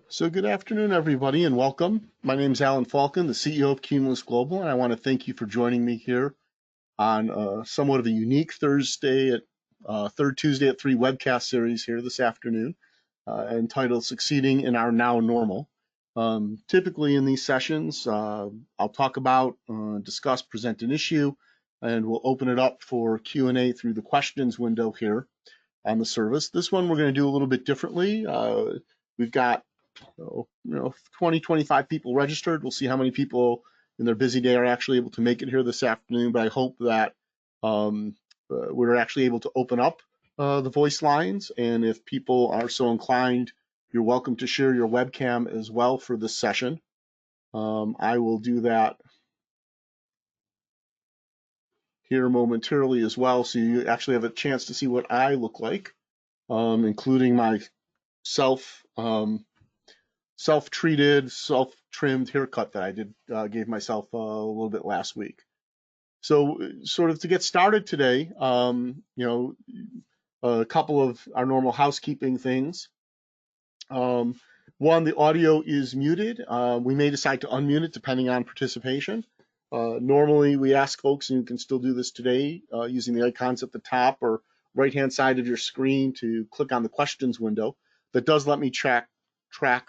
So good afternoon, everybody, and welcome. My name is Alan Falcon, the CEO of Cumulus Global, and I want to thank you for joining me here on somewhat of a unique third Tuesday at 3 webcast series here this afternoon, entitled Succeeding in Our Now Normal. Typically in these sessions, I'll talk about, discuss, present an issue, and we'll open it up for Q&A through the questions window here on the service. This one we're going to do a little bit differently. We've got 20, 25 people registered. We'll see how many people in their busy day are actually able to make it here this afternoon, but I hope that we're actually able to open up the voice lines, and if people are so inclined, you're welcome to share your webcam as well for this session. I will do that here momentarily as well, so you actually have a chance to see what I look like, including my self self-treated, self-trimmed haircut that I gave myself a little bit last week. So, sort of to get started today, a couple of our normal housekeeping things. One, the audio is muted. We may decide to unmute it depending on participation. Normally, we ask folks, and you can still do this today, using the icons at the top or right-hand side of your screen to click on the questions window. That does let me track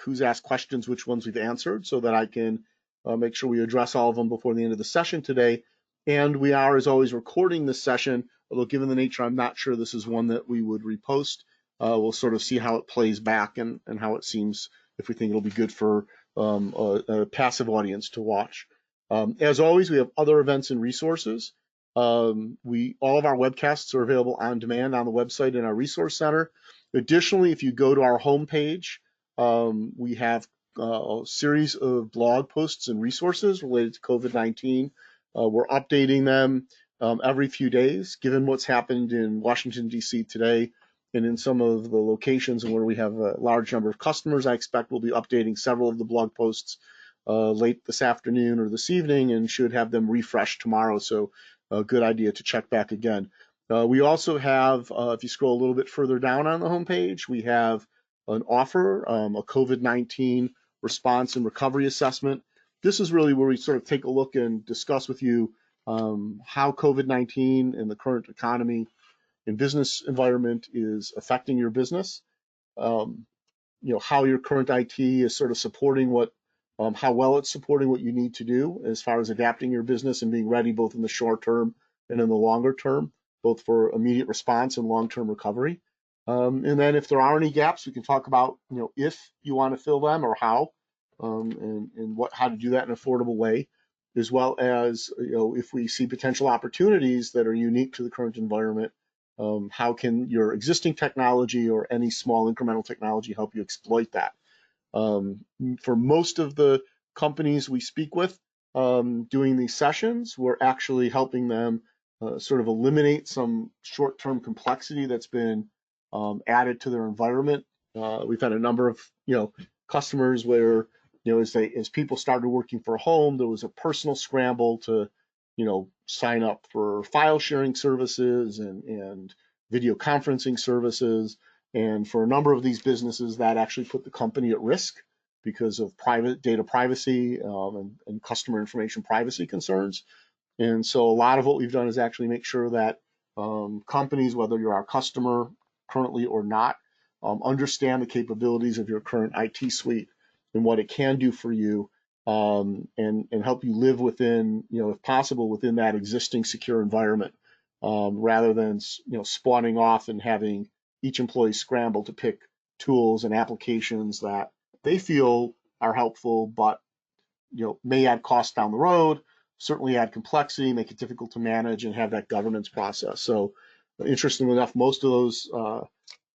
who's asked questions, which ones we've answered, so that I can make sure we address all of them before the end of the session today. And we are, as always, recording this session, although given the nature, I'm not sure this is one that we would repost. We'll sort of see how it plays back and how it seems, if we think it'll be good for a passive audience to watch. As always, we have other events and resources. All of our webcasts are available on demand on the website in our resource center. Additionally, if you go to our homepage, we have a series of blog posts and resources related to COVID-19. We're updating them every few days, given what's happened in Washington, D.C. today and in some of the locations where we have a large number of customers. I expect we'll be updating several of the blog posts late this afternoon or this evening, and should have them refreshed tomorrow. So a good idea to check back again. We also have, if you scroll a little bit further down on the homepage, we have an offer, a COVID-19 response and recovery assessment. This is really where we sort of take a look and discuss with you how COVID-19 and the current economy and business environment is affecting your business. How your current IT is sort of supporting how well it's supporting what you need to do as far as adapting your business and being ready both in the short term and in the longer term, both for immediate response and long-term recovery. And then if there are any gaps, we can talk about, if you want to fill them or how, and how to do that in an affordable way, as well as, if we see potential opportunities that are unique to the current environment, how can your existing technology or any small incremental technology help you exploit that? For most of the companies we speak with doing these sessions, we're actually helping them sort of eliminate some short-term complexity that's been added to their environment. We've had a number of customers where as people started working from home, there was a personal scramble to sign up for file sharing services and video conferencing services. And for a number of these businesses, that actually put the company at risk because of private data privacy and customer information privacy concerns. And so a lot of what we've done is actually make sure that companies, whether you're our customer currently or not, understand the capabilities of your current IT suite and what it can do for you, and help you live within, if possible, within that existing secure environment, rather than spawning off and having each employee scramble to pick tools and applications that they feel are helpful, but may add cost down the road, certainly add complexity, make it difficult to manage, and have that governance process. So, interestingly enough, most of those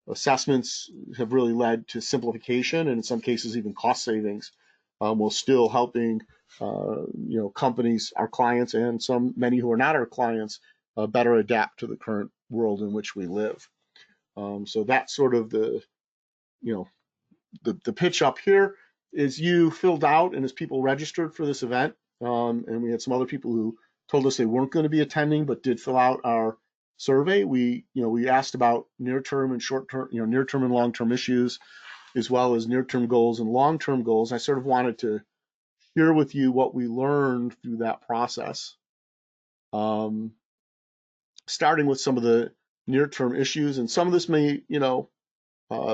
assessments have really led to simplification and in some cases even cost savings, while still helping companies, our clients, and many who are not our clients, better adapt to the current world in which we live. So that's sort of the pitch up here. Is you filled out and as people registered for this event, and we had some other people who told us they weren't going to be attending but did fill out our survey. We asked about near-term and short-term, near-term and long-term issues as well as near-term goals and long-term goals. I sort of wanted to share with you what we learned through that process, um, starting with some of the near-term issues. And some of this may,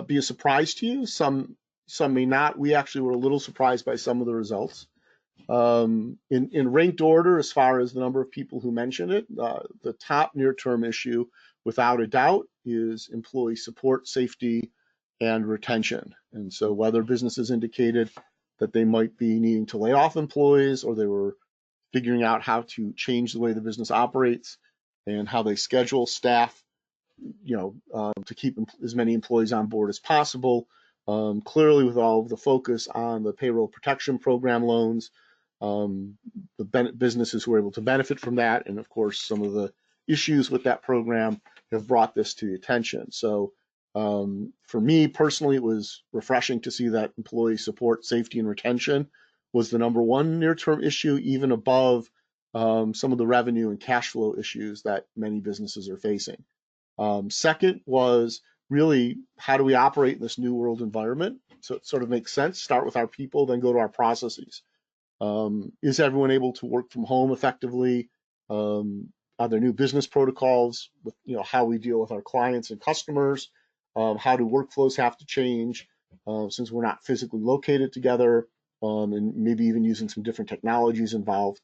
be a surprise to you. Some may not. We actually were a little surprised by some of the results. In ranked order, as far as the number of people who mentioned it, the top near-term issue, without a doubt, is employee support, safety, and retention. And so whether businesses indicated that they might be needing to lay off employees, or they were figuring out how to change the way the business operates and how they schedule staff, to keep as many employees on board as possible. Clearly, with all of the focus on the payroll protection program loans, the businesses who were able to benefit from that, and of course, some of the issues with that program have brought this to the attention. So, for me personally, it was refreshing to see that employee support, safety, and retention was the number one near-term issue, even above some of the revenue and cash flow issues that many businesses are facing. Second was really, how do we operate in this new world environment? So it sort of makes sense. Start with our people, then go to our processes. Is everyone able to work from home effectively? Are there new business protocols with how we deal with our clients and customers? How do workflows have to change since we're not physically located together, and maybe even using some different technologies involved?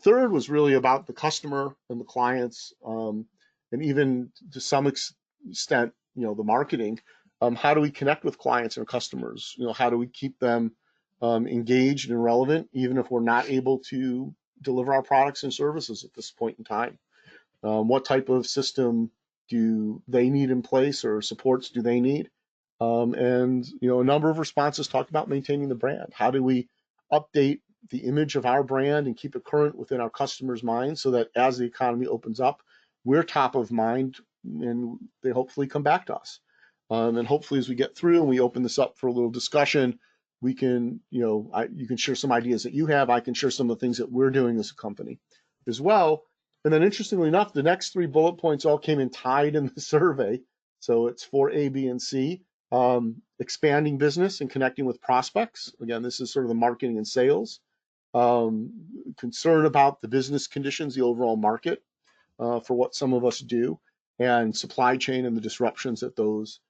Third was really about the customer and the clients, and even to some extent, the marketing. How do we connect with clients and customers? How do we keep them engaged and relevant, even if we're not able to deliver our products and services at this point in time? What type of system do they need in place, or supports do they need? And a number of responses talked about maintaining the brand. How do we update the image of our brand and keep it current within our customers' minds, so that as the economy opens up, we're top of mind and they hopefully come back to us. And hopefully, as we get through and we open this up for a little discussion, we can, you can share some ideas that you have. I can share some of the things that we're doing as a company as well. And then, interestingly enough, the next three bullet points all came in tied in the survey. So it's for A, B, and C. Expanding business and connecting with prospects. Again, this is sort of the marketing and sales. Concern about the business conditions, the overall market for what some of us do, and supply chain and the disruptions that those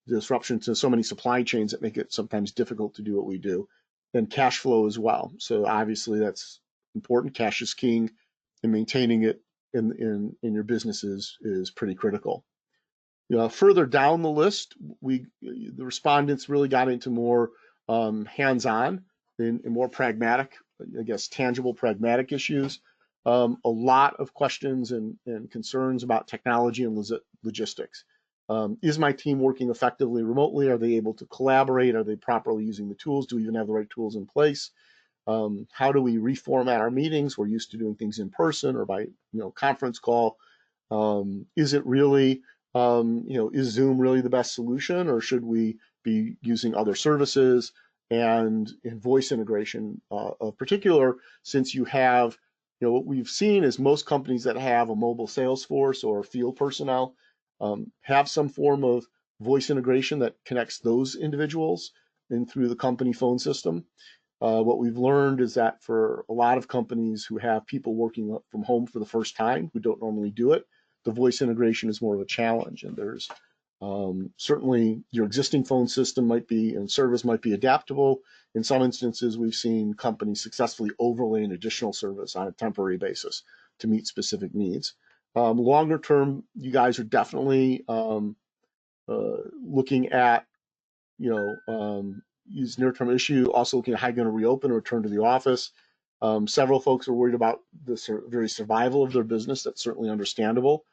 disruptions to so many supply chains that make it sometimes difficult to do what we do, and cash flow as well. So obviously that's important. Cash is king, and maintaining it in your businesses is pretty critical. Further down the list, the respondents really got into more hands-on and more pragmatic, I guess, tangible, pragmatic issues. A lot of questions and concerns about technology and logistics. Is my team working effectively remotely? Are they able to collaborate? Are they properly using the tools? Do we even have the right tools in place? How do we reformat our meetings? We're used to doing things in person or by conference call. Is it really is Zoom really the best solution, or should we be using other services? And in voice integration, of particular, since you have, what we've seen is most companies that have a mobile sales force or field personnel have some form of voice integration that connects those individuals in through the company phone system. What we've learned is that for a lot of companies who have people working from home for the first time who don't normally do it, the voice integration is more of a challenge. And there's certainly your existing phone system might be and service might be adaptable. In some instances, we've seen companies successfully overlay an additional service on a temporary basis to meet specific needs. Longer term, you guys are definitely looking at, use near-term issue, also looking at how you're going to reopen or return to the office. Several folks are worried about the very survival of their business. That's certainly understandable.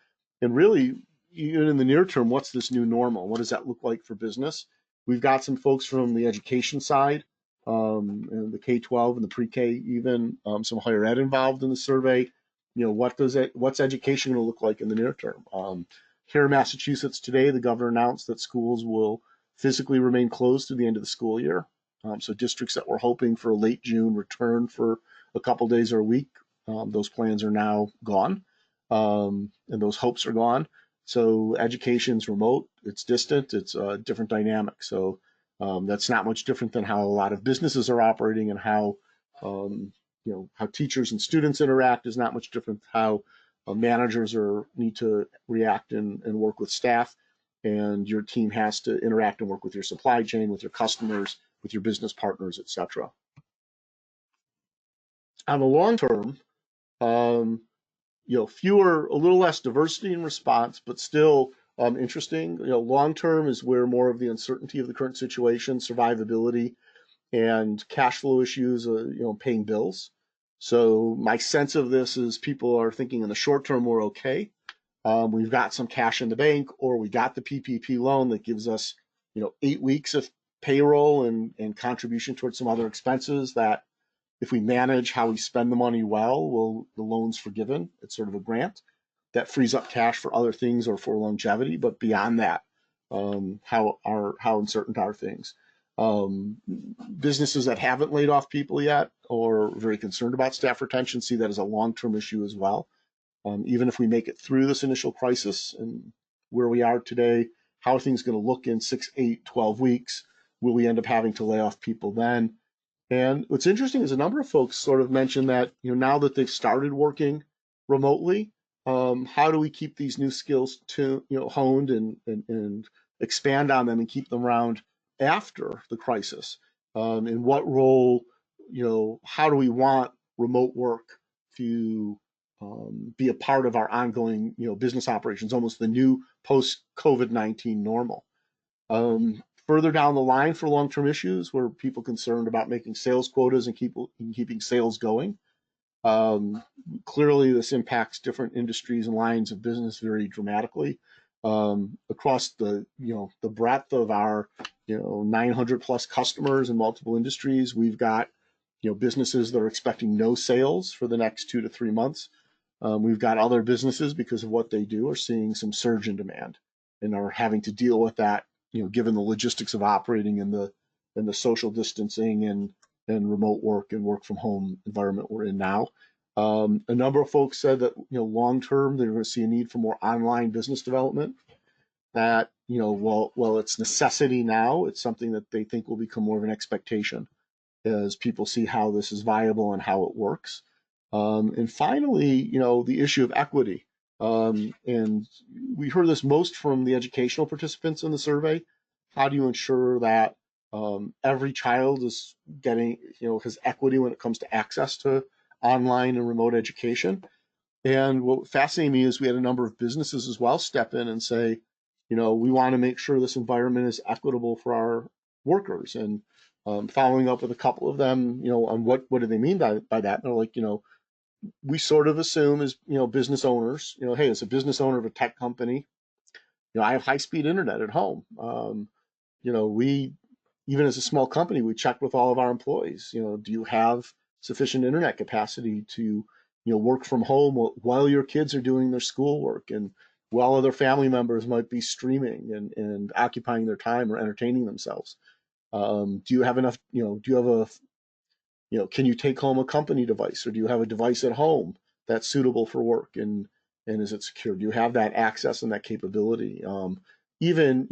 And really, even in the near term, what's this new normal? What does that look like for business? We've got some folks from the education side, and the K-12 and the pre-K, even some higher ed involved in the survey. What's education going to look like in the near term? Here in Massachusetts today, the governor announced that schools will physically remain closed through the end of the school year. So districts that were hoping for a late June return for a couple days or a week, those plans are now gone, and those hopes are gone. So education's remote, it's distant, it's a different dynamic. So that's not much different than how a lot of businesses are operating, and how how teachers and students interact is not much different how managers need to react and work with staff, and your team has to interact and work with your supply chain, with your customers, with your business partners, etc. On the long term, um, a little less diversity in response, but still interesting. Long term is where more of the uncertainty of the current situation, survivability, and cash flow issues, paying bills. So my sense of this is people are thinking in the short term we're okay. We've got some cash in the bank, or we got the PPP loan that gives us, 8 weeks of payroll and contribution towards some other expenses that if we manage how we spend the money well, the loan's forgiven. It's sort of a grant that frees up cash for other things or for longevity. But beyond that, how uncertain are things? Businesses that haven't laid off people yet or are very concerned about staff retention see that as a long-term issue as well. Even if we make it through this initial crisis and where we are today, how are things going to look in 6, 8, 12 weeks? Will we end up having to lay off people then? And what's interesting is a number of folks sort of mentioned that, now that they've started working remotely, how do we keep these new skills honed and expand on them and keep them around after the crisis? In what role, how do we want remote work to be a part of our ongoing, business operations, almost the new post-COVID-19 normal? Further down the line for long-term issues where people concerned about making sales quotas and keeping sales going. Clearly, this impacts different industries and lines of business very dramatically. Across the breadth of our 900 plus customers in multiple industries, we've got businesses that are expecting no sales for the next 2 to 3 months. We've got other businesses, because of what they do, are seeing some surge in demand and are having to deal with that, given the logistics of operating in the social distancing and remote work and work from home environment we're in now. A number of folks said that long term they're going to see a need for more online business development. That while it's necessity now, it's something that they think will become more of an expectation as people see how this is viable and how it works. And finally, the issue of equity. And we heard this most from the educational participants in the survey. How do you ensure that every child is getting, has equity when it comes to access to online and remote education? And what fascinated me is we had a number of businesses as well step in and say, we want to make sure this environment is equitable for our workers. And following up with a couple of them, on what do they mean by that? And they're like, we sort of assume as business owners, hey, as a business owner of a tech company, I have high speed internet at home. We, even as a small company, we check with all of our employees. Do you have sufficient internet capacity to work from home while your kids are doing their schoolwork and while other family members might be streaming and occupying their time or entertaining themselves? Do you have enough? Do you have can you take home a company device, or do you have a device at home that's suitable for work, and is it secure? Do you have that access and that capability? Even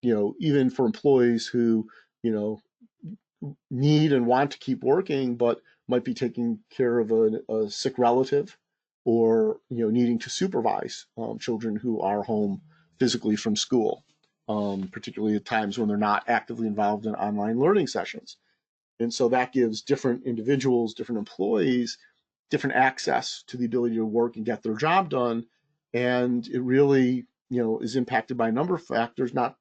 even for employees who need and want to keep working, but might be taking care of a sick relative, or needing to supervise children who are home physically from school, particularly at times when they're not actively involved in online learning sessions. And so that gives different individuals, different employees, different access to the ability to work and get their job done. And it really, is impacted by a number of factors, not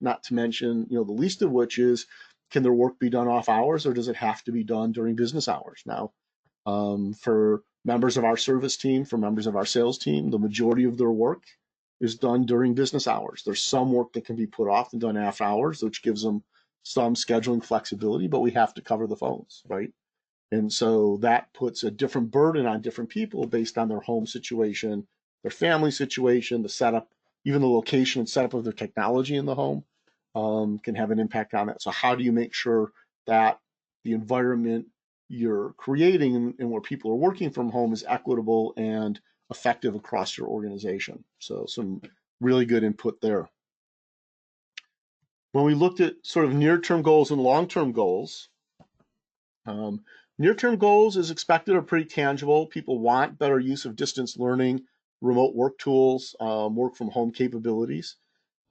to mention, the least of which is, can their work be done off hours, or does it have to be done during business hours? Now, for members of our service team, for members of our sales team, the majority of their work is done during business hours. There's some work that can be put off and done after hours, which gives them some scheduling flexibility, but we have to cover the phones, right? And so that puts a different burden on different people based on their home situation, their family situation, the setup, even the location and setup of their technology in the home can have an impact on that. So how do you make sure that the environment you're creating and where people are working from home is equitable and effective across your organization. So some really good input there. When we looked at sort of near-term goals and long-term goals, near-term goals is expected are pretty tangible. People want better use of distance learning, remote work tools, work from home capabilities.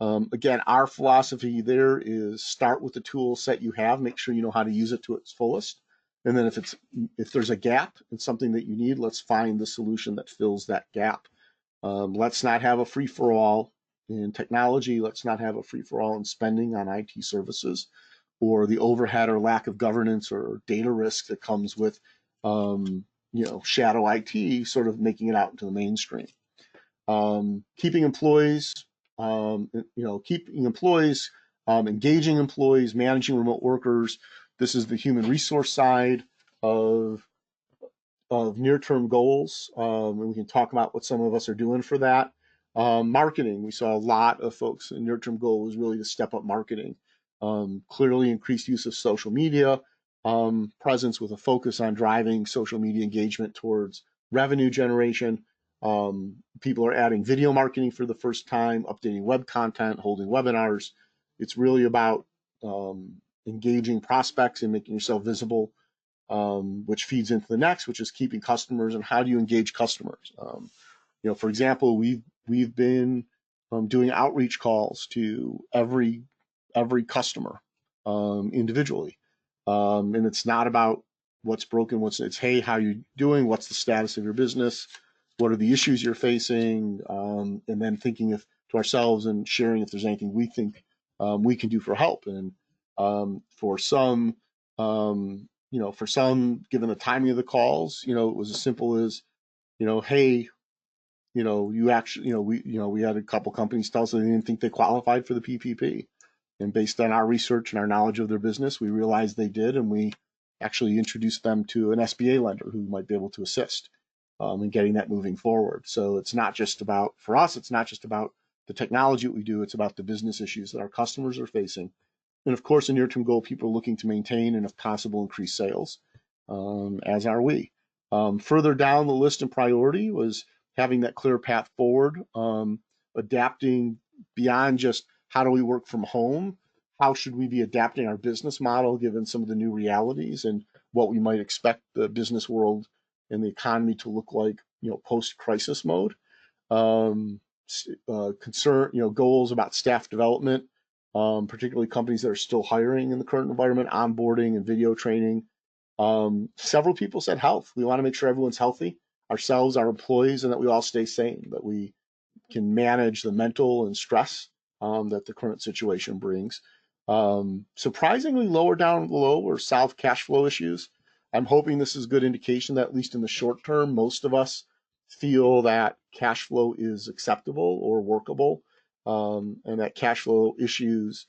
Again, our philosophy there is start with the tool set you have, make sure you know how to use it to its fullest. And then if there's a gap in something that you need, let's find the solution that fills that gap. Let's not have a free-for-all in technology. Let's not have a free-for-all in spending on IT services, or the overhead or lack of governance or data risk that comes with, shadow IT sort of making it out into the mainstream. Keeping employees, engaging employees, managing remote workers. This is the human resource side of near-term goals, and we can talk about what some of us are doing for that. Marketing, we saw a lot of folks. A near-term goal was really to step up marketing. Clearly increased use of social media presence with a focus on driving social media engagement towards revenue generation. People are adding video marketing for the first time, updating web content, holding webinars. It's really about engaging prospects and making yourself visible, which feeds into the next, which is keeping customers and how do you engage customers. For example, we've been doing outreach calls to every customer individually, and it's not about what's broken, it's hey, how you doing, what's the status of your business, what are the issues you're facing, and then thinking to ourselves and sharing if there's anything we think we can do for help. And for some, given the timing of the calls, it was as simple as, hey, you actually, we had a couple companies tell us they didn't think they qualified for the PPP. And based on our research and our knowledge of their business, we realized they did, and we actually introduced them to an SBA lender who might be able to assist in getting that moving forward. So it's not just about, for us, it's not just about the technology that we do, it's about the business issues that our customers are facing. And of course, a near-term goal, people are looking to maintain and, if possible, increase sales, as are we. Further down the list and priority was having that clear path forward, adapting beyond just how do we work from home, how should we be adapting our business model given some of the new realities and what we might expect the business world and the economy to look like, post-crisis mode. Goals about staff development, particularly companies that are still hiring in the current environment, onboarding and video training. Several people said health. We want to make sure everyone's healthy, ourselves, our employees, and that we all stay sane, that we can manage the mental and stress that the current situation brings. Surprisingly, lower down below were solve cash flow issues. I'm hoping this is a good indication that at least in the short term, most of us feel that cash flow is acceptable or workable, and that cash flow issues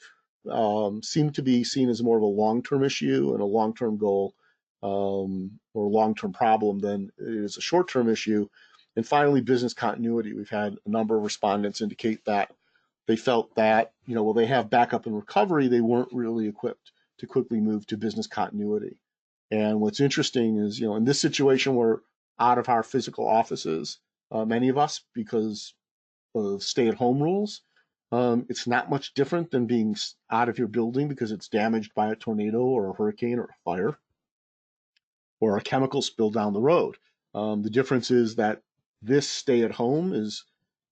seem to be seen as more of a long-term issue and a long-term goal, or long-term problem than it is a short-term issue. And finally, business continuity. We've had a number of respondents indicate that they felt that, while they have backup and recovery, they weren't really equipped to quickly move to business continuity. And what's interesting is, in this situation, we're out of our physical offices, many of us, because of stay-at-home rules. It's not much different than being out of your building because it's damaged by a tornado or a hurricane or a fire or a chemical spill down the road. The difference is that this stay-at-home is,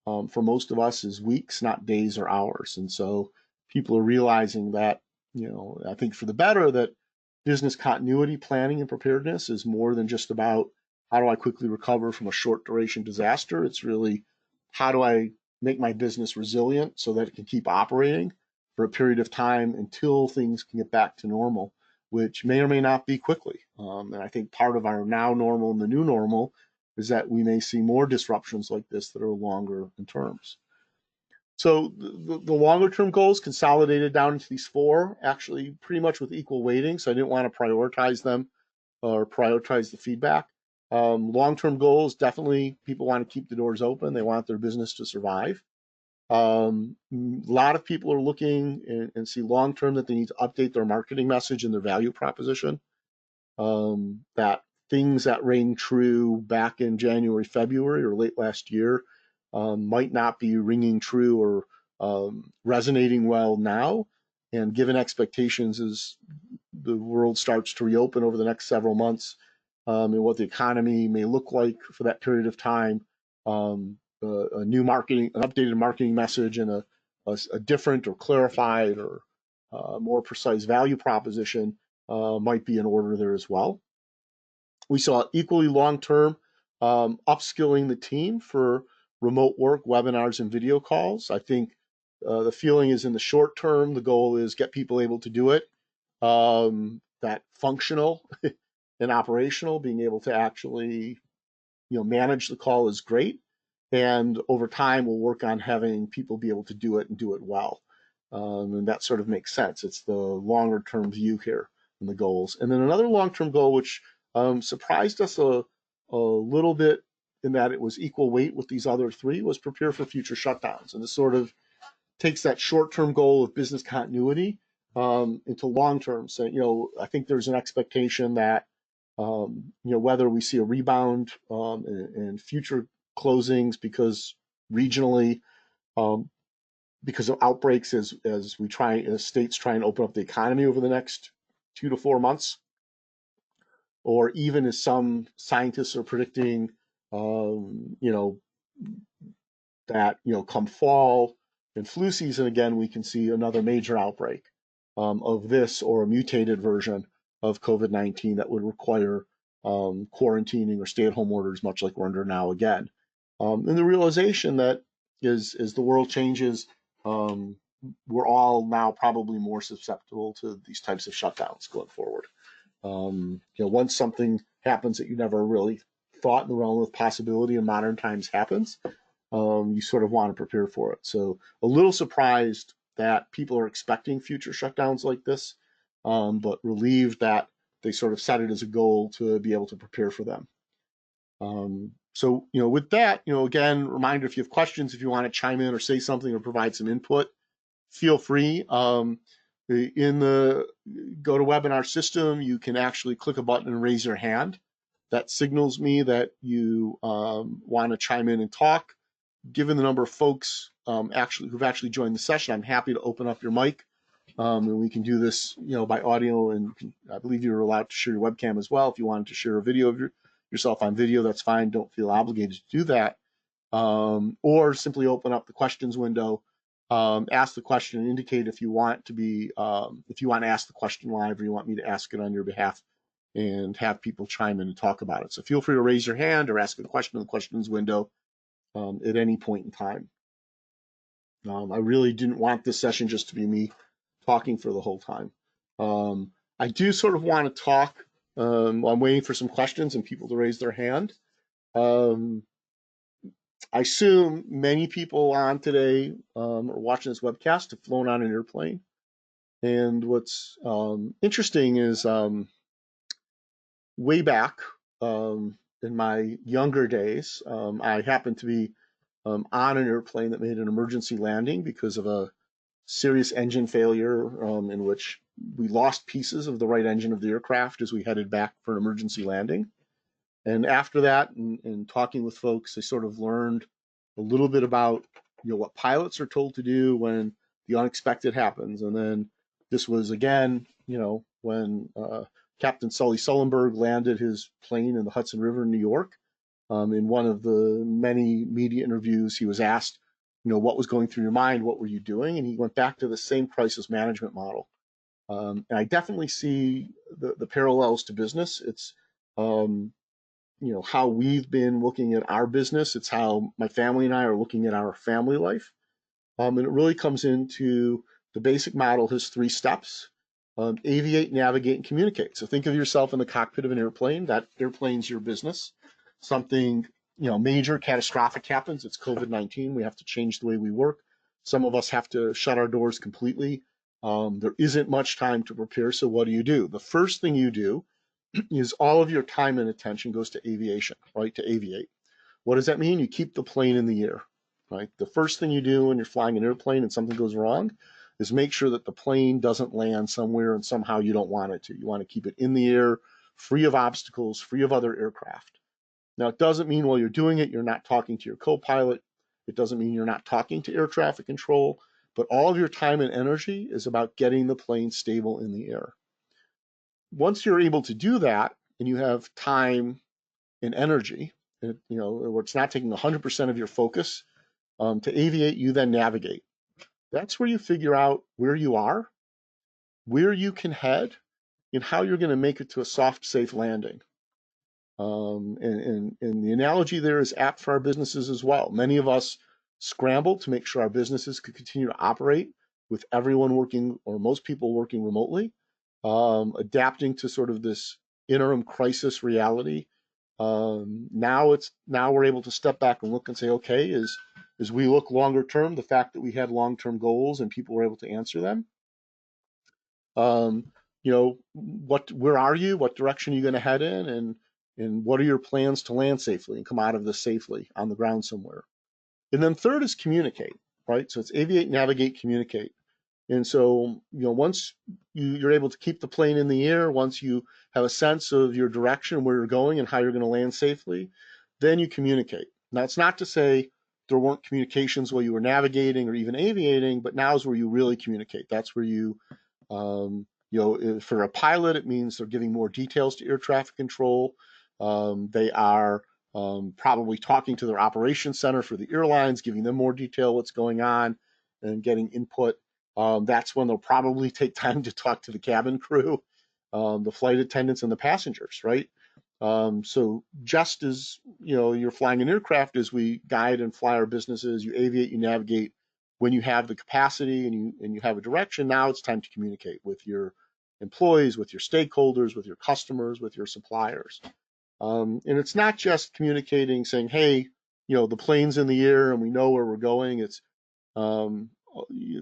for most of us, is weeks, not days or hours. And so people are realizing that, I think for the better, that business continuity planning and preparedness is more than just about how do I quickly recover from a short duration disaster. It's really how do I make my business resilient so that it can keep operating for a period of time until things can get back to normal, which may or may not be quickly. And I think part of our now normal and the new normal is that we may see more disruptions like this that are longer in terms. So the longer term goals consolidated down into these four, actually pretty much with equal weighting. So I didn't want to prioritize them or prioritize the feedback. Long-term goals, definitely people want to keep the doors open. They want their business to survive. A lot of people are looking and see long-term that they need to update their marketing message and their value proposition. That things that rang true back in January, February, or late last year might not be ringing true or resonating well now. And given expectations as the world starts to reopen over the next several months, and what the economy may look like for that period of time, a new marketing, an updated marketing message, and a different or clarified or more precise value proposition might be in order there as well. We saw equally long-term upskilling the team for remote work, webinars, and video calls. I think the feeling is in the short term, the goal is get people able to do it. That functional and operational, being able to actually manage the call is great. And over time, we'll work on having people be able to do it and do it well. And that sort of makes sense. It's the longer term view here and the goals. And then another long-term goal, which surprised us a little bit in that it was equal weight with these other three, was prepare for future shutdowns. And this sort of takes that short-term goal of business continuity into long-term. So, I think there's an expectation that, whether we see a rebound in future closings because regionally, because of outbreaks as states try and open up the economy over the next 2 to 4 months, or even as some scientists are predicting, that come fall and flu season again, we can see another major outbreak of this or a mutated version of COVID-19 that would require quarantining or stay-at-home orders, much like we're under now again. And the realization that as the world changes, we're all now probably more susceptible to these types of shutdowns going forward. Once something happens that you never really thought in the realm of possibility in modern times happens, you sort of want to prepare for it. So a little surprised that people are expecting future shutdowns like this, but relieved that they sort of set it as a goal to be able to prepare for them. So, with that, again, reminder, if you have questions, if you want to chime in or say something or provide some input, feel free. In the GoToWebinar system, you can actually click a button and raise your hand. That signals me that you want to chime in and talk. Given the number of folks who've actually joined the session, I'm happy to open up your mic, and we can do this, by audio. And I believe you're allowed to share your webcam as well. If you wanted to share a video of yourself on video, that's fine. Don't feel obligated to do that. Or simply open up the questions window, ask the question, and indicate if you want to ask the question live, or you want me to ask it on your behalf and have people chime in and talk about it. So feel free to raise your hand or ask a question in the questions window at any point in time. I really didn't want this session just to be me talking for the whole time. I do sort of want to talk. I'm waiting for some questions and people to raise their hand. I assume many people on today or watching this webcast have flown on an airplane. And what's interesting is way back in my younger days, I happened to be on an airplane that made an emergency landing because of a serious engine failure in which we lost pieces of the right engine of the aircraft as we headed back for an emergency landing. And after that, and talking with folks, I sort of learned a little bit about what pilots are told to do when the unexpected happens. And then this was again, when Captain Sully Sullenberg landed his plane in the Hudson River in New York. In one of the many media interviews, he was asked, what was going through your mind? What were you doing? And he went back to the same crisis management model. And I definitely see the parallels to business. It's how we've been looking at our business. It's how my family and I are looking at our family life. And it really comes into the basic model has 3 steps: aviate, navigate, and communicate. So think of yourself in the cockpit of an airplane. That airplane's your business. Something major, catastrophic happens. It's COVID-19. We have to change the way we work. Some of us have to shut our doors completely. There isn't much time to prepare. So what do? The first thing you do is all of your time and attention goes to aviation, right? To aviate. What does that mean? You keep the plane in the air, right? The first thing you do when you're flying an airplane and something goes wrong is make sure that the plane doesn't land somewhere and somehow you don't want it to. You want to keep it in the air free of obstacles, free of other aircraft. Now, it doesn't mean while you're doing it, you're not talking to your co-pilot. It doesn't mean you're not talking to air traffic control, but all of your time and energy is about getting the plane stable in the air. Once you're able to do that, and you have time and energy, where it's not taking 100% of your focus to aviate, you then navigate. That's where you figure out where you are, where you can head, and how you're going to make it to a soft, safe landing. And the analogy there is apt for our businesses as well. Many of us scrambled to make sure our businesses could continue to operate with everyone working, or most people working remotely, adapting to sort of this interim crisis reality. Now we're able to step back and look and say, okay, as we look longer term, the fact that we had long-term goals and people were able to answer them. Where are you? What direction are you going to head in? And what are your plans to land safely and come out of this safely on the ground somewhere? And then third is communicate, right? So it's aviate, navigate, communicate. And so, once you're able to keep the plane in the air, once you have a sense of your direction, where you're going and how you're going to land safely, then you communicate. Now, it's not to say there weren't communications while you were navigating or even aviating, but now is where you really communicate. That's where you, for a pilot, it means they're giving more details to air traffic control. They are probably talking to their operations center for the airlines, giving them more detail what's going on and getting input. That's when they'll probably take time to talk to the cabin crew, the flight attendants, and the passengers, right? So just as you're flying an aircraft, as we guide and fly our businesses, you aviate, you navigate. When you have the capacity and you have a direction, now it's time to communicate with your employees, with your stakeholders, with your customers, with your suppliers. And it's not just communicating, saying, hey, the plane's in the air and we know where we're going. It's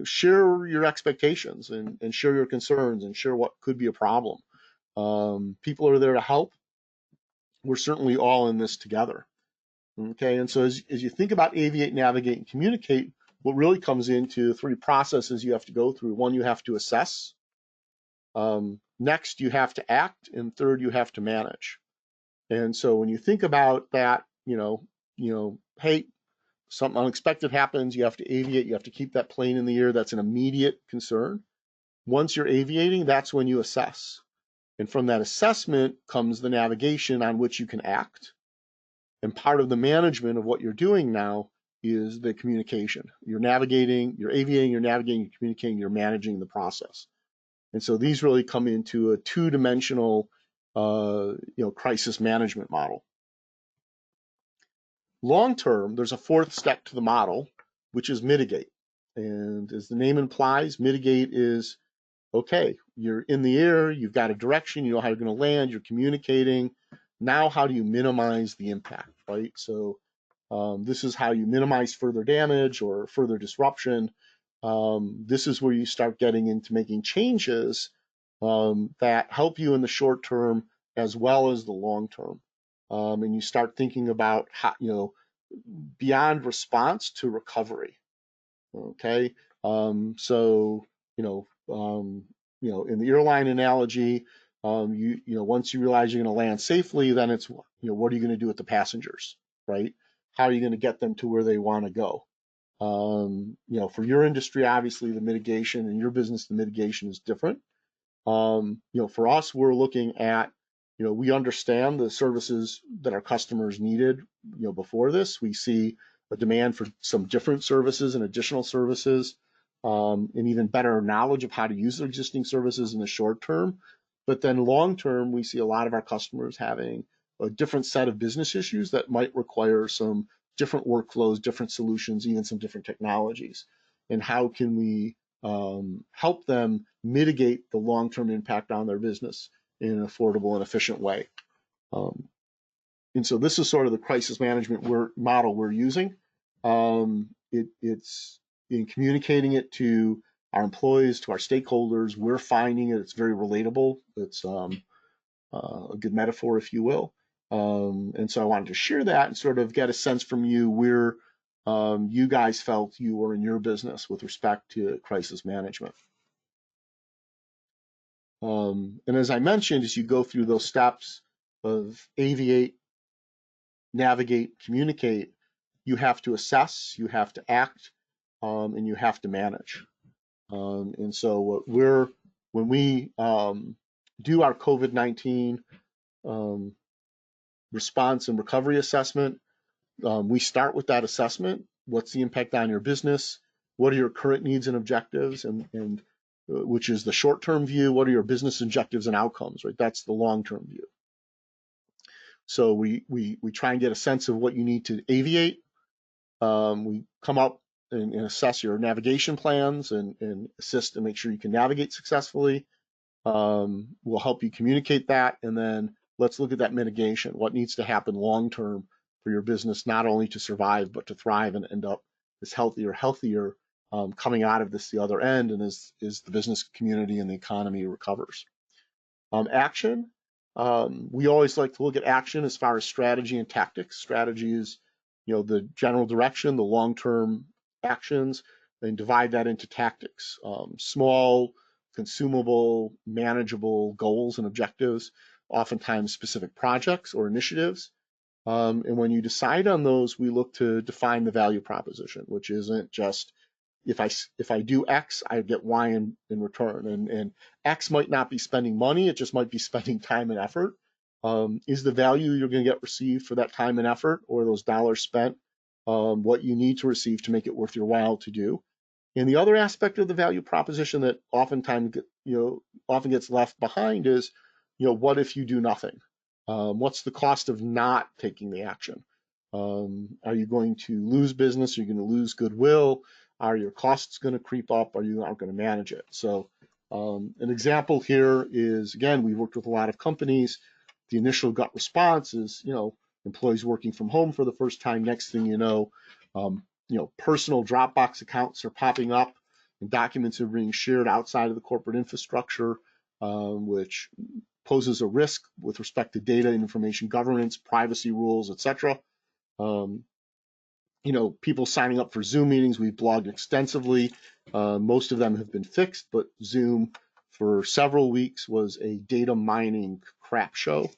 share your expectations and share your concerns and share what could be a problem. People are there to help. We're certainly all in this together. Okay, and so as you think about aviate, navigate, and communicate, what really comes into three processes you have to go through. One, you have to assess. Next, you have to act, and third, you have to manage. And so when you think about that, hey, something unexpected happens, you have to aviate, you have to keep that plane in the air. That's an immediate concern. Once you're aviating, that's when you assess. And from that assessment comes the navigation on which you can act. And part of the management of what you're doing now is the communication. You're navigating, you're aviating, you're navigating, you're communicating, you're managing the process. And so these really come into a two-dimensional crisis management model. Long term, there's a fourth step to the model, which is mitigate. And as the name implies, mitigate is, okay, you're in the air, you've got a direction, you know how you're going to land, you're communicating. Now, how do you minimize the impact, right? So this is how you minimize further damage or further disruption. This is where you start getting into making changes that help you in the short term as well as the long term. And you start thinking about how, beyond response to recovery. Okay, so in the airline analogy, once you realize you're going to land safely, then it's what are you going to do with the passengers, right? How are you going to get them to where they want to go? For your industry, obviously the mitigation, and your business, the mitigation is different. For us, we're looking at, we understand the services that our customers needed, before this. We see a demand for some different services and additional services, and even better knowledge of how to use their existing services in the short term. But then long term, we see a lot of our customers having a different set of business issues that might require some different workflows, different solutions, even some different technologies. And how can we help them mitigate the long-term impact on their business in an affordable and efficient way? And so this is sort of the crisis management model we're using. It's in communicating it to our employees, to our stakeholders. We're finding it's very relatable. It's a good metaphor, if you will. And so I wanted to share that and sort of get a sense from you where you guys felt you were in your business with respect to crisis management. And as I mentioned, as you go through those steps of aviate, navigate, communicate, you have to assess, you have to act, and you have to manage. And so when we do our COVID-19 response and recovery assessment, we start with that assessment. What's the impact on your business? What are your current needs and objectives? And which is the short-term view. What are your business objectives and outcomes, right? That's the long-term view. So we try and get a sense of what you need to aviate. We come up and assess your navigation plans and assist and make sure you can navigate successfully. We'll help you communicate that, and then let's look at that mitigation. What needs to happen long term for your business, not only to survive but to thrive and end up as healthier coming out of this the other end, and as the business community and the economy recovers. Action. We always like to look at action as far as strategy and tactics. Strategy is, the general direction, the long-term actions, and divide that into tactics. Small, consumable, manageable goals and objectives, oftentimes specific projects or initiatives. And when you decide on those, we look to define the value proposition, which isn't just if I do X, I get Y in return. And X might not be spending money, it just might be spending time and effort. Is the value you're going to get received for that time and effort, or those dollars spent, what you need to receive to make it worth your while to do? And the other aspect of the value proposition that oftentimes often gets left behind is, what if you do nothing? What's the cost of not taking the action? Are you going to lose business? Are you going to lose goodwill? Are your costs going to creep up? Are you not going to manage it? So an example here is, again, we've worked with a lot of companies. The initial gut response is, employees working from home for the first time. Next thing you know, personal Dropbox accounts are popping up and documents are being shared outside of the corporate infrastructure, which poses a risk with respect to data and information governance, privacy rules, etc. People signing up for Zoom meetings, we've blogged extensively. Most of them have been fixed, but Zoom for several weeks was a data mining crap show.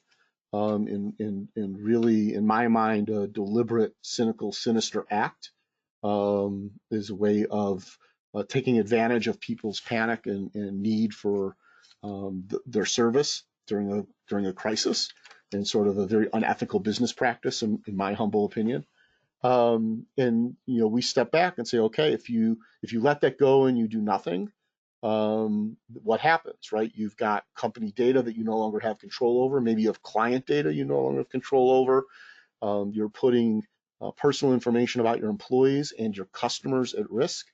And really, in my mind, a deliberate, cynical, sinister act is a way of taking advantage of people's panic and need for their service during a crisis, and sort of a very unethical business practice, in my humble opinion. And we step back and say, okay, if you let that go and you do nothing, what happens, right? You've got company data that you no longer have control over. Maybe you have client data you no longer have control over. You're putting personal information about your employees and your customers at risk.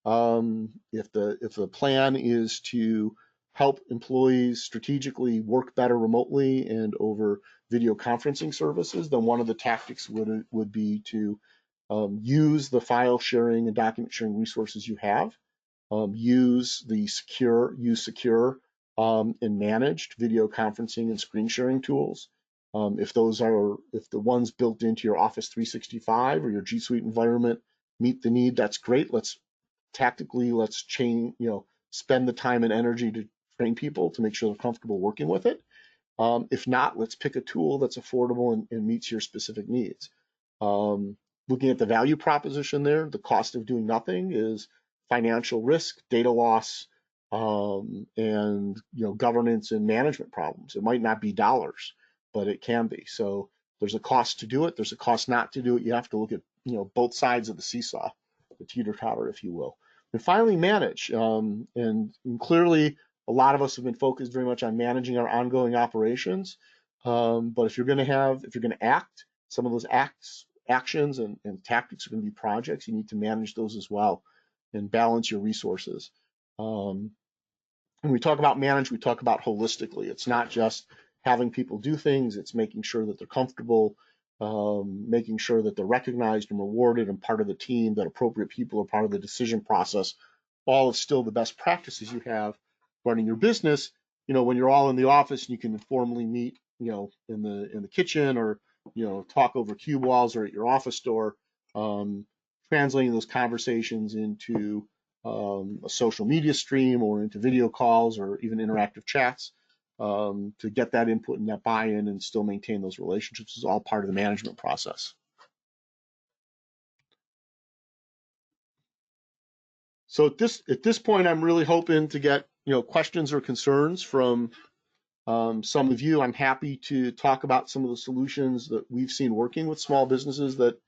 If the plan is to help employees strategically work better remotely and over video conferencing services, then one of the tactics would be to use the file sharing and document sharing resources you have. Use secure and managed video conferencing and screen sharing tools. If the ones built into your Office 365 or your G Suite environment meet the need, that's great. Let's spend the time and energy to train people to make sure they're comfortable working with it. If not, let's pick a tool that's affordable and meets your specific needs. Looking at the value proposition there, the cost of doing nothing is financial risk, data loss, and governance and management problems. It might not be dollars, but it can be. So there's a cost to do it. There's a cost not to do it. You have to look at both sides of the seesaw, the teeter-totter, if you will. And finally, manage. And clearly, a lot of us have been focused very much on managing our ongoing operations. But if you're going to act, some of those actions and tactics are going to be projects. You need to manage those as well and balance your resources. When we talk about manage, we talk about holistically. It's not just having people do things, it's making sure that they're comfortable, making sure that they're recognized and rewarded and part of the team, that appropriate people are part of the decision process. All is still the best practices you have running your business. When you're all in the office and you can informally meet, in the kitchen, or talk over cube walls or at your office door, translating those conversations into a social media stream or into video calls or even interactive chats, to get that input and that buy-in and still maintain those relationships is all part of the management process. So at this point, I'm really hoping to get questions or concerns from some of you. I'm happy to talk about some of the solutions that we've seen working with small businesses that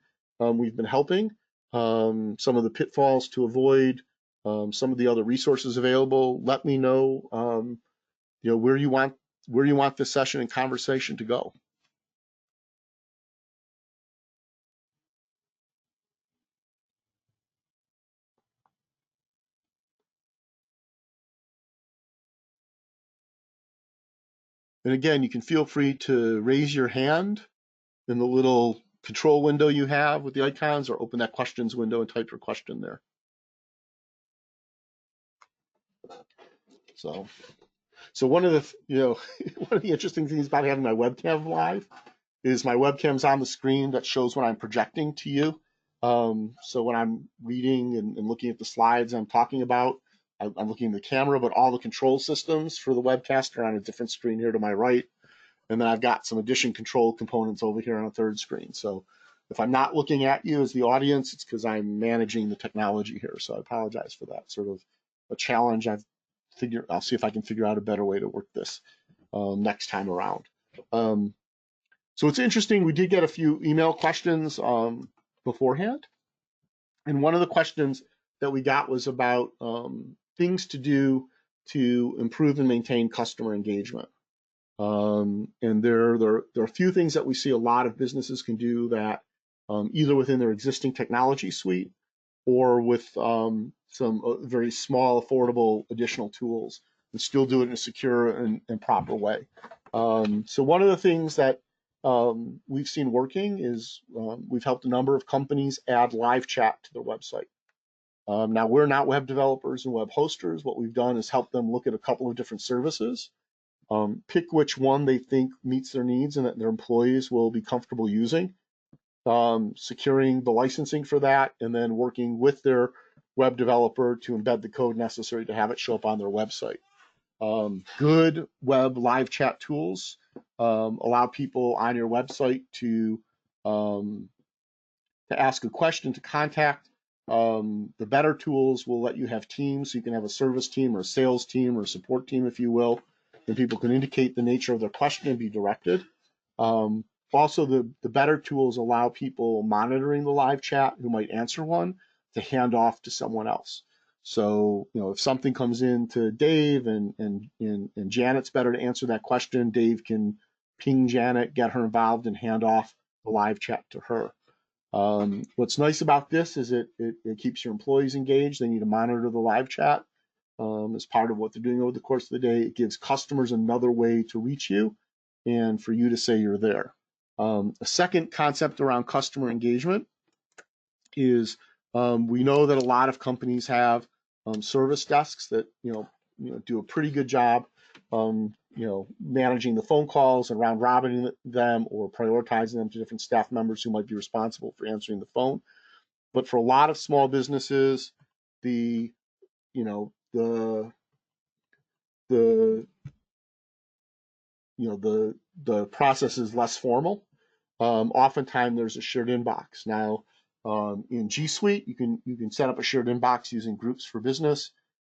we've been helping, some of the pitfalls to avoid, some of the other resources available. Let me know, where you want this session and conversation to go. And again, you can feel free to raise your hand in the little control window you have with the icons, or open that questions window and type your question there. So one of the one of the interesting things about having my webcam live is my webcam's on the screen that shows what I'm projecting to you. So when I'm reading and looking at the slides I'm talking about, I'm looking at the camera, but all the control systems for the webcast are on a different screen here to my right. And then I've got some addition control components over here on a third screen. So if I'm not looking at you as the audience, it's because I'm managing the technology here. So I apologize for that. Sort of a challenge. I'll see if I can figure out a better way to work this next time around. So it's interesting. We did get a few email questions beforehand. And one of the questions that we got was about things to do to improve and maintain customer engagement. And there are a few things that we see a lot of businesses can do that either within their existing technology suite or with some very small, affordable additional tools, and still do it in a secure and proper way. So one of the things that we've seen working is we've helped a number of companies add live chat to their website. Now, we're not web developers and web hosters. What we've done is help them look at a couple of different services, pick which one they think meets their needs and that their employees will be comfortable using, securing the licensing for that, and then working with their web developer to embed the code necessary to have it show up on their website. Good web live chat tools allow people on your website to ask a question, to contact. The better tools will let you have teams, so you can have a service team or a sales team or a support team, if you will, and people can indicate the nature of their question and be directed. Also, the better tools allow people monitoring the live chat who might answer one to hand off to someone else. So, if something comes in to Dave and Janet's better to answer that question, Dave can ping Janet, get her involved, and hand off the live chat to her. What's nice about this is it keeps your employees engaged. They need to monitor the live chat as part of what they're doing over the course of the day. It gives customers another way to reach you and for you to say you're there. A second concept around customer engagement is we know that a lot of companies have service desks that do a pretty good job managing the phone calls and round robining them or prioritizing them to different staff members who might be responsible for answering the phone. But for a lot of small businesses, the process is less formal. Oftentimes there's a shared inbox. Now, in G Suite, you can set up a shared inbox using Groups for Business.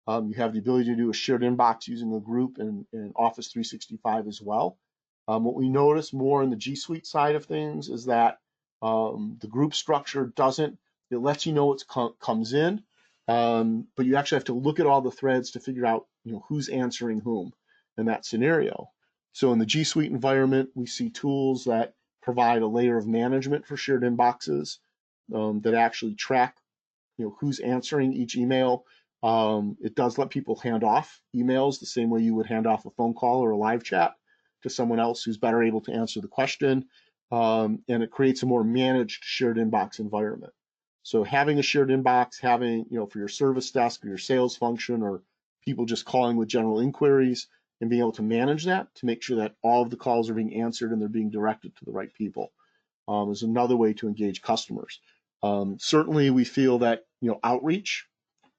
You have the ability to do a shared inbox using a group in Office 365 as well. What we notice more in the G Suite side of things is that the group structure it lets you know what comes in, but you actually have to look at all the threads to figure out who's answering whom in that scenario. So in the G Suite environment, we see tools that provide a layer of management for shared inboxes that actually track who's answering each email. It does let people hand off emails the same way you would hand off a phone call or a live chat to someone else who's better able to answer the question. And it creates a more managed shared inbox environment. So having a shared inbox, for your service desk or your sales function or people just calling with general inquiries, and being able to manage that to make sure that all of the calls are being answered and they're being directed to the right people is another way to engage customers. Certainly we feel that outreach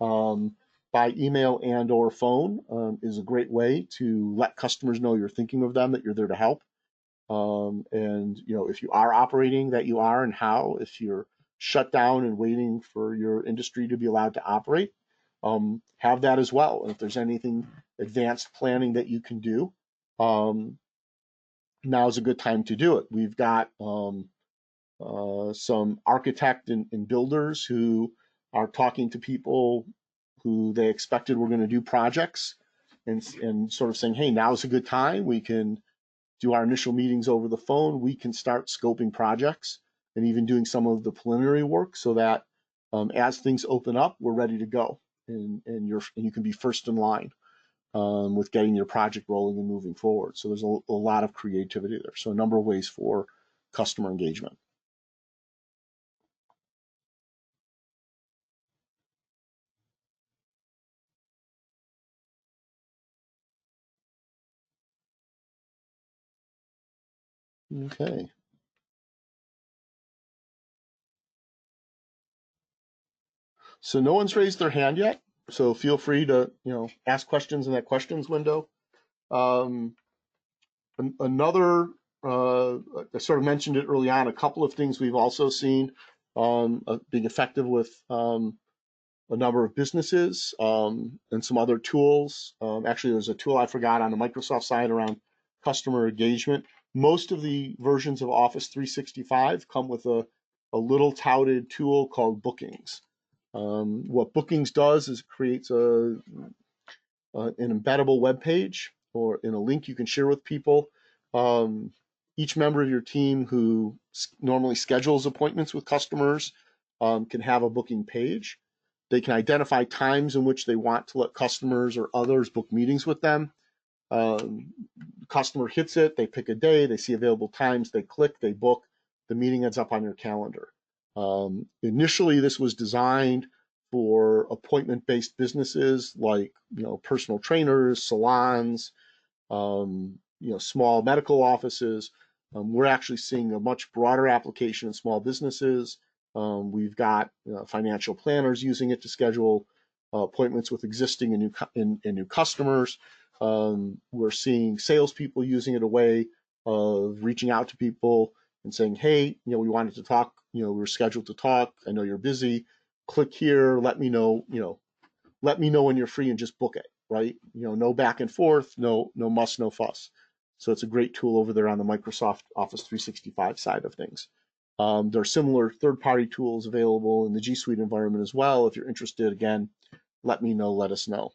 by email and or phone is a great way to let customers know you're thinking of them, that you're there to help. And if you are operating, that you are, and how. If you're shut down and waiting for your industry to be allowed to operate, have that as well. And if there's anything advanced planning that you can do, now is a good time to do it. We've got some architect and builders who are talking to people who they expected were going to do projects, and sort of saying, hey, now's a good time. We can do our initial meetings over the phone. We can start scoping projects and even doing some of the preliminary work, so that as things open up, we're ready to go, and you can be first in line with getting your project rolling and moving forward. So there's a lot of creativity there. So a number of ways for customer engagement. Okay. So no one's raised their hand yet. So feel free to ask questions in that questions window. Um, another, I sort of mentioned it early on. A couple of things we've also seen being effective with a number of businesses and some other tools. Actually, there's a tool I forgot on the Microsoft side around customer engagement. Most of the versions of Office 365 come with a little touted tool called Bookings. What Bookings does is creates an embeddable web page or in a link you can share with people. Each member of your team who normally schedules appointments with customers can have a booking page. They can identify times in which they want to let customers or others book meetings with them. The customer hits it, they pick a day, they see available times, they click, they book, the meeting ends up on your calendar. Initially, this was designed for appointment-based businesses like personal trainers, salons, small medical offices. We're actually seeing a much broader application in small businesses. We've got financial planners using it to schedule appointments with existing and new customers. We're seeing salespeople using it a way of reaching out to people and saying, hey, we wanted to talk, we're scheduled to talk. I know you're busy. Click here, let me know when you're free and just book it, right? No back and forth, no muss, no fuss. So it's a great tool over there on the Microsoft Office 365 side of things. There are similar third-party tools available in the G Suite environment as well. If you're interested, again, let me know, let us know.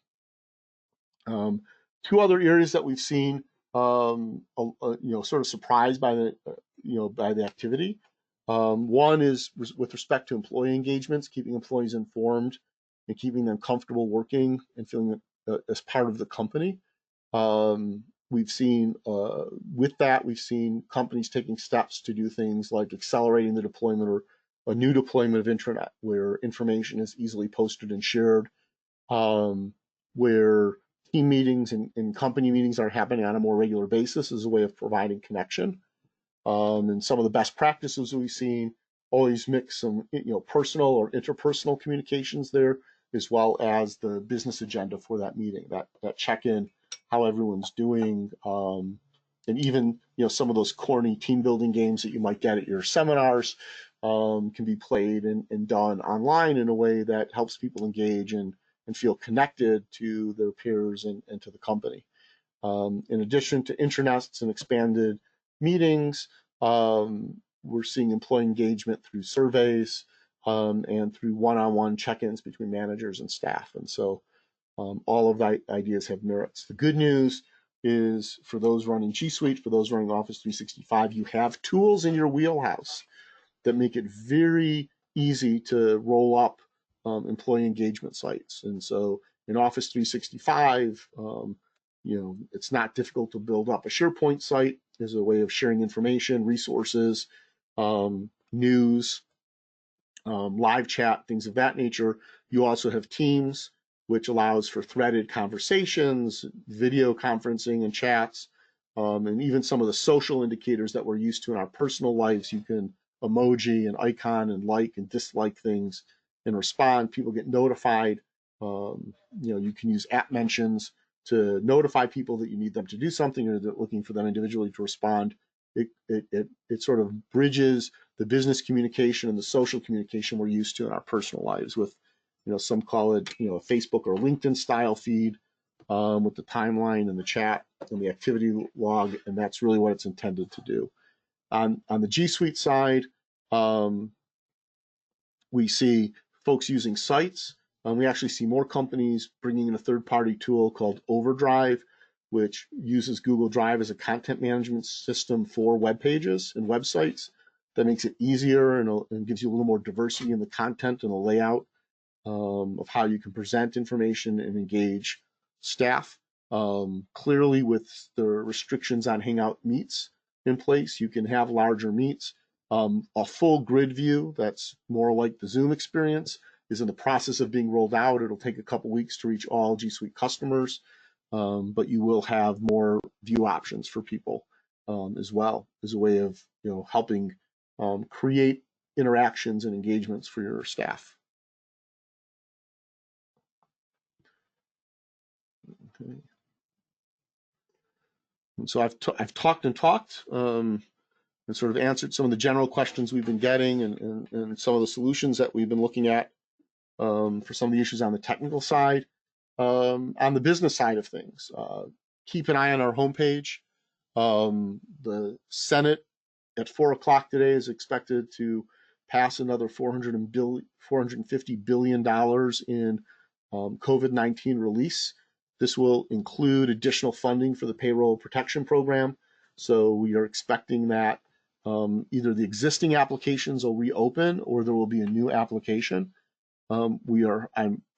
Two other areas that we've seen, sort of surprised by the activity. One is with respect to employee engagements, keeping employees informed and keeping them comfortable working and feeling as part of the company. We've seen companies taking steps to do things like accelerating the deployment or a new deployment of intranet, where information is easily posted and shared, where team meetings and company meetings are happening on a more regular basis as a way of providing connection. And some of the best practices we've seen always mix some personal or interpersonal communications there, as well as the business agenda for that meeting, that check-in, how everyone's doing, and even some of those corny team building games that you might get at your seminars can be played and done online in a way that helps people engage and feel connected to their peers and to the company. In addition to intranets and expanded meetings, we're seeing employee engagement through surveys and through one-on-one check-ins between managers and staff. And so all of the ideas have merits. The good news is for those running G Suite, for those running Office 365, you have tools in your wheelhouse that make it very easy to roll up employee engagement sites. And so in Office 365, it's not difficult to build up a SharePoint site as a way of sharing information, resources, news, live chat, things of that nature. You also have Teams, which allows for threaded conversations, video conferencing and chats, and even some of the social indicators that we're used to in our personal lives. You can emoji and icon and like and dislike things and respond. People get notified You can use app mentions to notify people that you need them to do something or that looking for them individually to respond. It sort of bridges the business communication and the social communication we're used to in our personal lives with, some call it, a Facebook or LinkedIn style feed, with the timeline and the chat and the activity log, and that's really what it's intended to do. On the G Suite side, we see folks using sites. We actually see more companies bringing in a third-party tool called Overdrive, which uses Google Drive as a content management system for web pages and websites. That makes it easier and gives you a little more diversity in the content and the layout of how you can present information and engage staff. Clearly, with the restrictions on Hangout Meets in place, you can have larger meets. A full grid view that's more like the Zoom experience is in the process of being rolled out. It'll take a couple weeks to reach all G Suite customers, but you will have more view options for people as well as a way of helping create interactions and engagements for your staff. Okay. And so I've talked and sort of answered some of the general questions we've been getting and some of the solutions that we've been looking at for some of the issues on the technical side. On the business side of things, keep an eye on our homepage. The Senate at 4 o'clock today is expected to pass another $450 billion in COVID-19 release. This will include additional funding for the payroll protection program. So we are expecting that either the existing applications will reopen or there will be a new application. I'm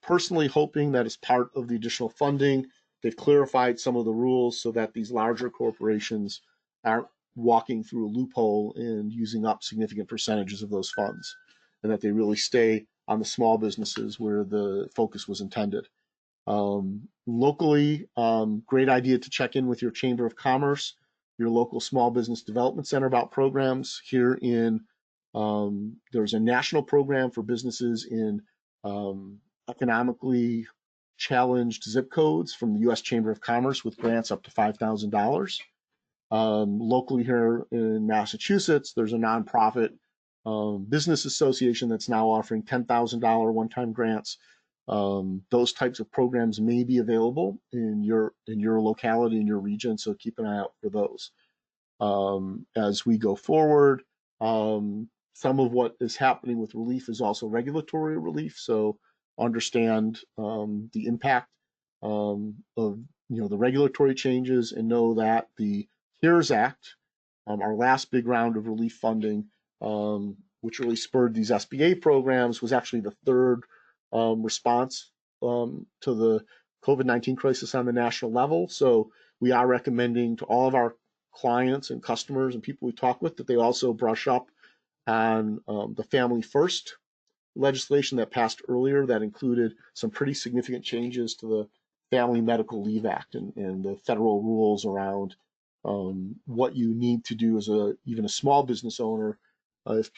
personally hoping that as part of the additional funding, they've clarified some of the rules so that these larger corporations aren't walking through a loophole and using up significant percentages of those funds, and that they really stay on the small businesses where the focus was intended. Locally, great idea to check in with your Chamber of Commerce, your local small business development center about programs. Here there's a national program for businesses in economically challenged zip codes from the U.S. Chamber of Commerce with grants up to $5,000. Locally here in Massachusetts, there's a nonprofit business association that's now offering $10,000 one-time grants. Those types of programs may be available in your locality, in your region, so keep an eye out for those. As we go forward, some of what is happening with relief is also regulatory relief, so understand the impact of the regulatory changes, and know that the CARES Act, our last big round of relief funding, which really spurred these SBA programs, was actually the third response to the COVID-19 crisis on the national level. So we are recommending to all of our clients and customers and people we talk with that they also brush up on the Family First legislation that passed earlier that included some pretty significant changes to the Family Medical Leave Act and the federal rules around what you need to do as even a small business owner if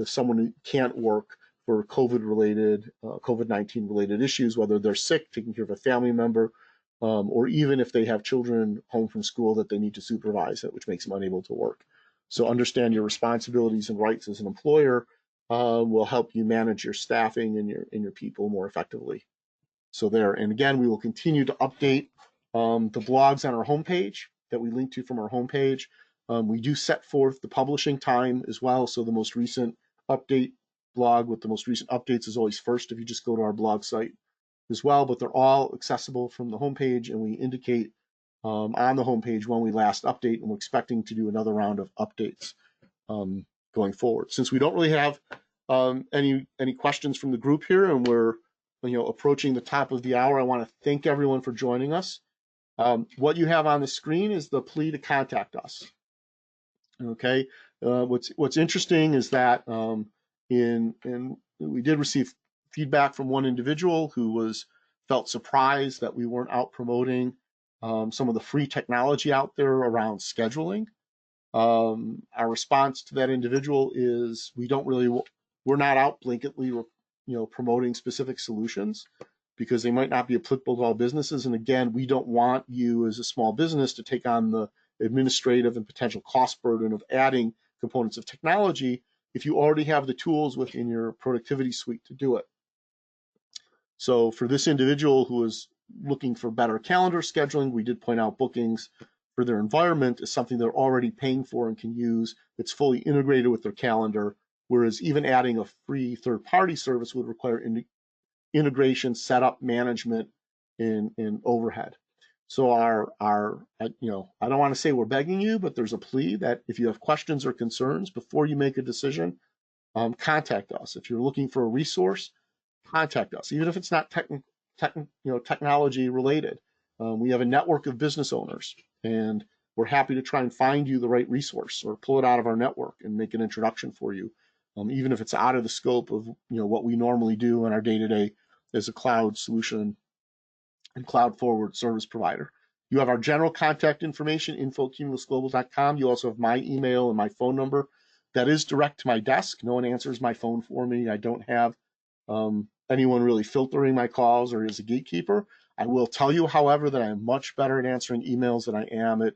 someone can't work for COVID-19 related issues, whether they're sick, taking care of a family member, or even if they have children home from school that they need to supervise, which makes them unable to work. So understand your responsibilities and rights as an employer will help you manage your staffing and your people more effectively. So there, and again, we will continue to update the blogs on our homepage that we link to from our homepage. We do set forth the publishing time as well, so the most recent update blog with the most recent updates is always first if you just go to our blog site as well, but they're all accessible from the homepage, and we indicate on the homepage when we last update, and we're expecting to do another round of updates going forward. Since we don't really have any questions from the group here, and we're approaching the top of the hour, I want to thank everyone for joining us. What you have on the screen is the plea to contact us. Okay. What's interesting is that we did receive feedback from one individual who felt surprised that we weren't out promoting some of the free technology out there around scheduling. Our response to that individual is we're not out blanketly promoting specific solutions. because they might not be applicable to all businesses. And again, we don't want you as a small business to take on the administrative and potential cost burden of adding components of technology if you already have the tools within your productivity suite to do it. So for this individual who is looking for better calendar scheduling, we did point out bookings for their environment is something they're already paying for and can use. It's fully integrated with their calendar, whereas even adding a free third-party service would require integration, setup, management, and overhead. So I don't want to say we're begging you, but there's a plea that if you have questions or concerns before you make a decision, contact us. If you're looking for a resource, contact us, even if it's not technology related. We have a network of business owners, and we're happy to try and find you the right resource or pull it out of our network and make an introduction for you, even if it's out of the scope of what we normally do in our day-to-day as a cloud solution and cloud forward service provider. You have our general contact information, info@cumulusglobal.com. You also have my email and my phone number. That is direct to my desk. No one answers my phone for me. I don't have anyone really filtering my calls or as a gatekeeper. I will tell you, however, that I'm much better at answering emails than I am at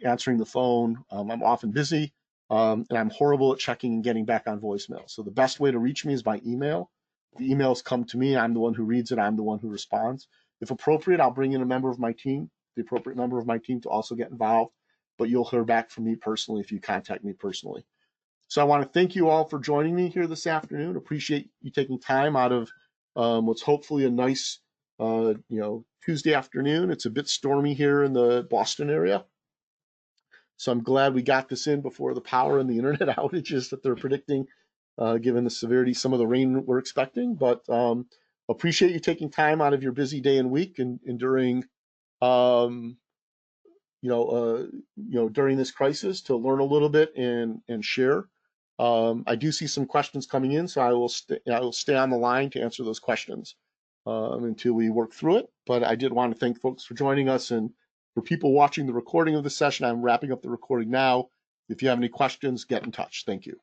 answering the phone. I'm often busy, and I'm horrible at checking and getting back on voicemail. So the best way to reach me is by email. The emails come to me. I'm the one who reads it. I'm the one who responds. If appropriate, I'll bring in a member of my team, the appropriate member of my team, to also get involved. But you'll hear back from me personally if you contact me personally. So I want to thank you all for joining me here this afternoon. Appreciate you taking time out of what's hopefully a nice, Tuesday afternoon. It's a bit stormy here in the Boston area. So I'm glad we got this in before the power and the internet outages that they're predicting, given the severity, some of the rain we're expecting. But appreciate you taking time out of your busy day and week and during, during this crisis to learn a little bit and share. I do see some questions coming in, so I will stay on the line to answer those questions until we work through it. But I did want to thank folks for joining us, and for people watching the recording of the session, I'm wrapping up the recording now. If you have any questions, get in touch. Thank you.